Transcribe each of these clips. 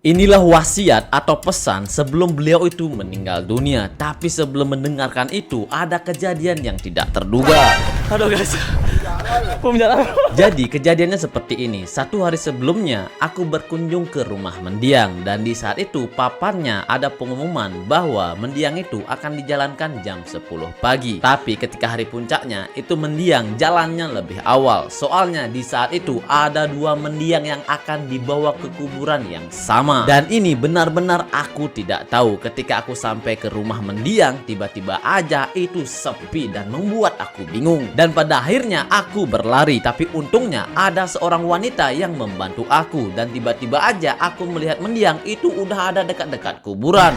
Inilah wasiat atau pesan sebelum beliau itu meninggal dunia. Tapi sebelum mendengarkan itu, ada kejadian yang tidak terduga. Aduh guys, Jadi kejadiannya seperti ini. Satu hari sebelumnya aku berkunjung ke rumah mendiang. Dan di saat itu papannya ada pengumuman bahwa mendiang itu akan dijalankan jam 10 pagi. Tapi ketika hari puncaknya itu mendiang jalannya lebih awal. Soalnya di saat itu ada dua mendiang yang akan dibawa ke kuburan yang sama. Dan ini benar-benar aku tidak tahu. Ketika aku sampai ke rumah mendiang, tiba-tiba aja itu sepi dan membuat aku bingung. Dan pada akhirnya aku berlari, tapi untungnya ada seorang wanita yang membantu aku. Dan tiba-tiba aja aku melihat mendiang itu udah ada dekat-dekat kuburan.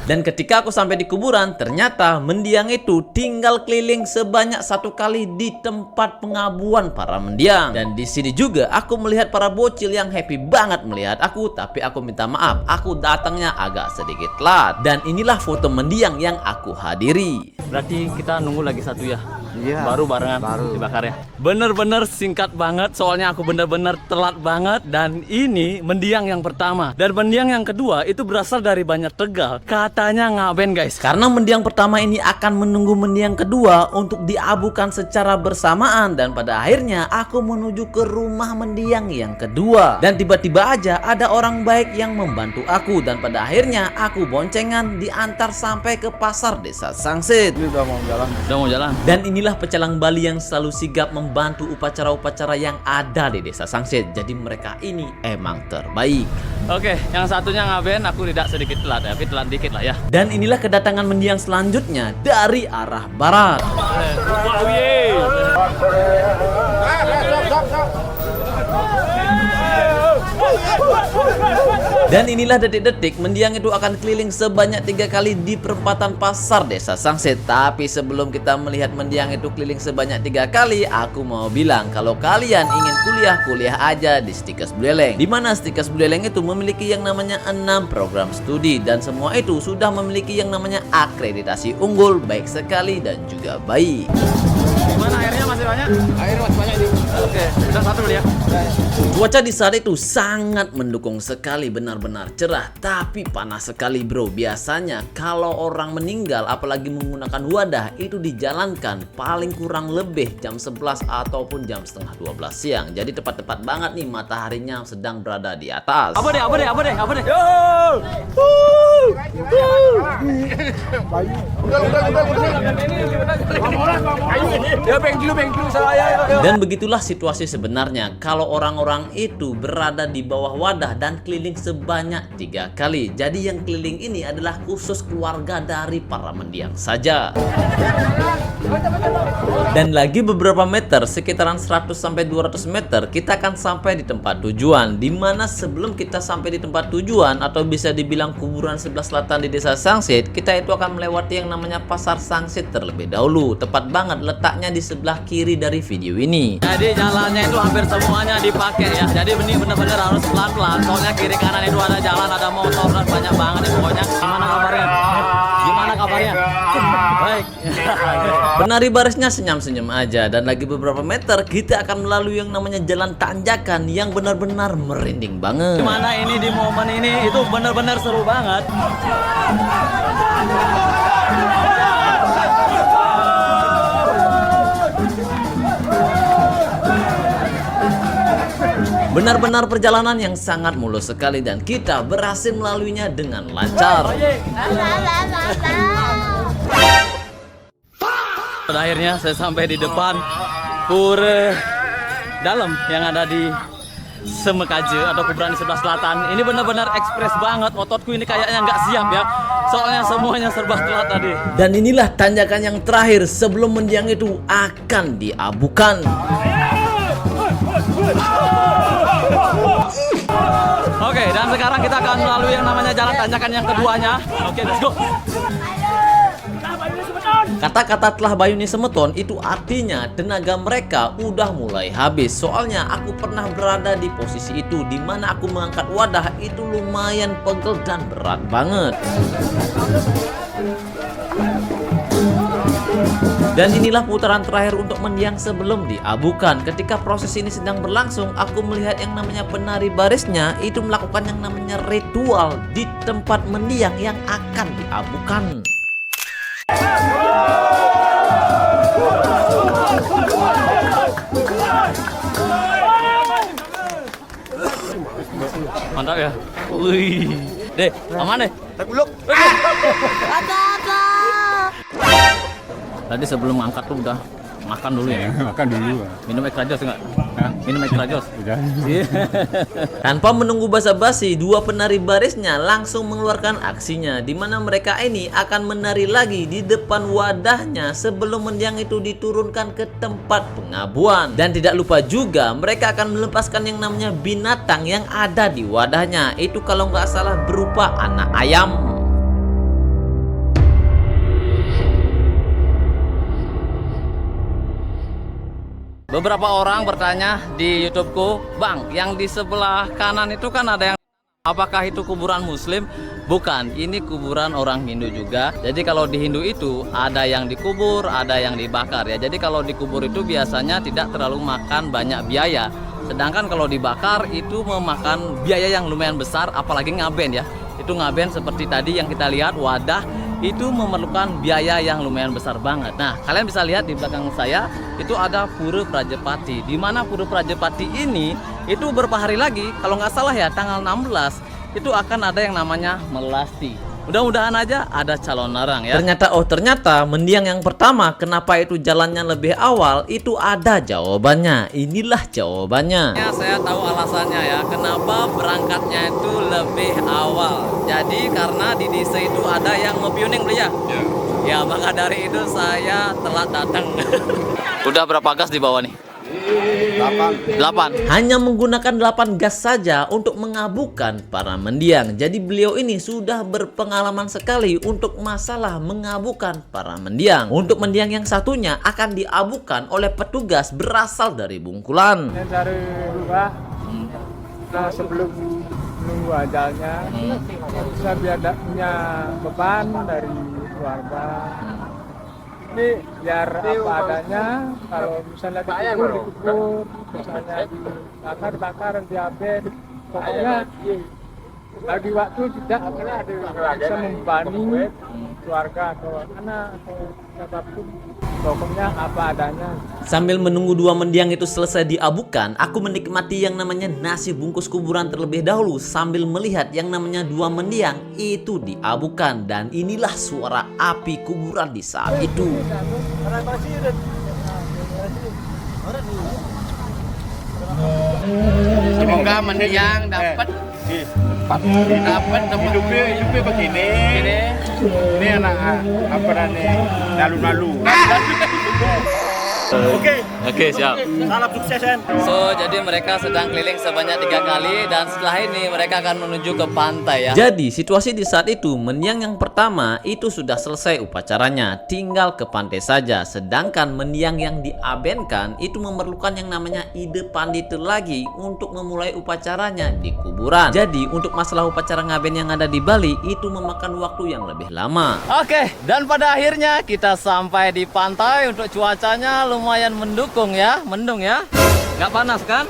Dan ketika aku sampai di kuburan, ternyata mendiang itu tinggal keliling sebanyak 1 kali di tempat pengabuan para mendiang. Dan di sini juga aku melihat para bocil yang happy banget melihat aku, tapi aku minta maaf, aku datangnya agak sedikit telat. Dan inilah foto mendiang yang aku hadiri. berarti kita nunggu lagi satu ya? Iya. Baru barengan dibakar ya. Bener-bener singkat banget, soalnya aku bener-bener telat banget. Dan ini mendiang yang pertama. Dan mendiang yang kedua itu berasal dari Banjar Tegal. Katanya ngaben guys. Karena mendiang pertama ini akan menunggu mendiang kedua untuk diabukan secara bersamaan. Dan pada akhirnya aku menuju ke rumah mendiang yang kedua. Dan tiba-tiba aja ada orang baik yang membantu aku. Dan pada akhirnya aku boncengan diantar sampai ke pasar desa Sangsit. Ini udah mau jalan. Udah mau jalan. Dan inilah pecalang Bali yang selalu sigap membantu upacara-upacara yang ada di desa Sangsit. Jadi mereka ini emang terbaik. Oke, yang satunya ngaben, aku tidak sedikit telat ya, tapi telat dikit lah ya. Dan inilah kedatangan mendiang selanjutnya dari arah barat. Wow, yeay. Dan inilah detik-detik mendiang itu akan keliling sebanyak 3 kali di perempatan pasar desa Sangsit. Tapi sebelum kita melihat mendiang itu keliling sebanyak 3 kali, aku mau bilang kalau kalian ingin kuliah aja di Stikers Buleleng. Dimana Stikers Buleleng itu memiliki yang namanya 6 program studi. Dan semua itu sudah memiliki yang namanya akreditasi unggul, baik sekali dan juga baik. Gimana airnya masih banyak? Airnya masih banyak ini. Oke, udah satu ya. Cuaca di saat itu sangat mendukung sekali, benar-benar cerah, tapi panas sekali bro. Biasanya kalau orang meninggal apalagi menggunakan wadah itu dijalankan paling kurang lebih jam 11 ataupun jam setengah 12 siang. Jadi tepat-tepat banget nih mataharinya sedang berada di atas. Apa deh? Ya beng dulu saya. Dan begitulah situasi sebenarnya kalau orang-orang itu berada di bawah wadah dan keliling sebanyak 3 kali. Jadi yang keliling ini adalah khusus keluarga dari para mendiang saja. Dan lagi beberapa meter, sekitaran 100-200 meter, kita akan sampai di tempat tujuan. Dimana sebelum kita sampai di tempat tujuan atau bisa dibilang kuburan sebelah selatan di desa Sangsit, kita itu akan melewati yang namanya pasar Sangsit terlebih dahulu. Tepat banget letaknya di sebelah kiri dari video ini. Jadi jalannya itu hampir semuanya dipakai ya. Jadi ini bener-bener harus pelan-pelan. Soalnya kiri kanan itu ada jalan, ada motor dan banyak banget ya pokoknya. Gimana kabarnya? Baik. Penari barisnya senyum-senyum aja. Dan lagi beberapa meter kita akan melalui yang namanya jalan tanjakan yang benar-benar merinding banget. Gimana ini di momen ini itu bener-bener seru banget. Benar-benar perjalanan yang sangat mulus sekali dan kita berhasil melaluinya dengan lancar. Pada akhirnya saya sampai di depan pura dalam yang ada di Semekaje atau kuburan di sebelah selatan. Ini benar-benar ekspres banget. Ototku ini kayaknya nggak siap ya. Soalnya semuanya serba telat tadi. Dan inilah tanjakan yang terakhir sebelum mendiang itu akan diabukan. Oke, dan sekarang kita akan melalui yang namanya jalan tanjakan yang keduanya. Oke, let's go. Kata-kata telah Bayuni Semeton itu artinya tenaga mereka udah mulai habis. Soalnya aku pernah berada di posisi itu, di mana aku mengangkat wadah itu lumayan pegel dan berat banget. Dan inilah putaran terakhir untuk mendiang sebelum diabukan. Ketika proses ini sedang berlangsung, aku melihat yang namanya penari barisnya itu melakukan yang namanya ritual di tempat mendiang yang akan diabukan. Mantap ya. Wih. Deh, aman deh. Tadi sebelum angkat tuh udah makan dulu ya. Makan dulu. Minum extra jos enggak? Minum extra jos. Udah. Tanpa menunggu basa-basi, dua penari barisnya langsung mengeluarkan aksinya, di mana mereka ini akan menari lagi di depan wadahnya sebelum mendiang itu diturunkan ke tempat pengabuan. Dan tidak lupa juga mereka akan melepaskan yang namanya binatang yang ada di wadahnya. Itu kalau nggak salah berupa anak ayam. Beberapa orang bertanya di YouTubeku, Bang, yang di sebelah kanan itu kan ada yang, apakah itu kuburan Muslim? Bukan, ini kuburan orang Hindu juga. Jadi kalau di Hindu itu ada yang dikubur, ada yang dibakar ya. Jadi kalau dikubur itu biasanya tidak terlalu makan banyak biaya. Sedangkan kalau dibakar itu memakan biaya yang lumayan besar, apalagi ngaben ya. Itu ngaben seperti tadi yang kita lihat, wadah itu memerlukan biaya yang lumayan besar banget. Nah, kalian bisa lihat di belakang saya itu ada Pura Prajepati. Di mana Pura Prajepati ini itu beberapa hari lagi, kalau nggak salah ya tanggal 16 itu akan ada yang namanya melasti. Mudah-mudahan aja ada calon narang ya. Ternyata mendiang yang pertama kenapa itu jalannya lebih awal itu ada jawabannya. Inilah jawabannya. Ya, saya tahu alasannya ya, kenapa berangkatnya itu lebih awal. Jadi karena di desa itu ada yang ngepiuning beli ya. Ya, maka dari itu saya telat datang. Udah berapa gas di bawah nih? 8. Hanya menggunakan 8 gas saja untuk mengabukan para mendiang. Jadi beliau ini sudah berpengalaman sekali untuk masalah mengabukan para mendiang. Untuk mendiang yang satunya akan diabukan oleh petugas berasal dari Bungkulan. Dari rumah, nah sebelum menunggu ajalnya, saya biar tidak punya beban dari keluarga. Ini biar apa adanya, kalau misalnya dikubur, misalnya dibakar, diaben, pokoknya bagi waktu tidak bisa membebani keluarga atau anak atau siapapun, pokoknya apa adanya. Sambil menunggu dua mendiang itu selesai diabukan, aku menikmati yang namanya nasi bungkus kuburan terlebih dahulu sambil melihat yang namanya dua mendiang itu diabukan. Dan inilah suara api kuburan di saat itu. Semoga mendiang dapat hidupnya begini. Ini anak apa nih lalu-lalu. Oke, siap. Salam sukses, Sen. So, jadi mereka sedang keliling sebanyak 3 kali dan setelah ini mereka akan menuju ke pantai ya. Jadi situasi di saat itu mendiang yang pertama itu sudah selesai upacaranya, tinggal ke pantai saja. Sedangkan mendiang yang diabenkan itu memerlukan yang namanya ide pandita lagi untuk memulai upacaranya di kuburan. Jadi untuk masalah upacara ngaben yang ada di Bali itu memakan waktu yang lebih lama. Oke, dan pada akhirnya kita sampai di pantai. Untuk cuacanya lumayan mendukung ya, mendung ya. Nggak panas kan?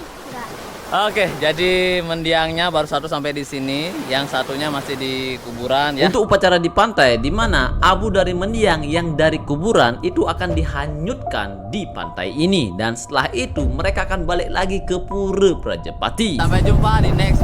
Oke, jadi mendiangnya baru satu sampai di sini, yang satunya masih di kuburan ya. Untuk upacara di pantai, di mana abu dari mendiang yang dari kuburan itu akan dihanyutkan di pantai ini, dan setelah itu mereka akan balik lagi ke Pura Prajepati. Sampai jumpa di next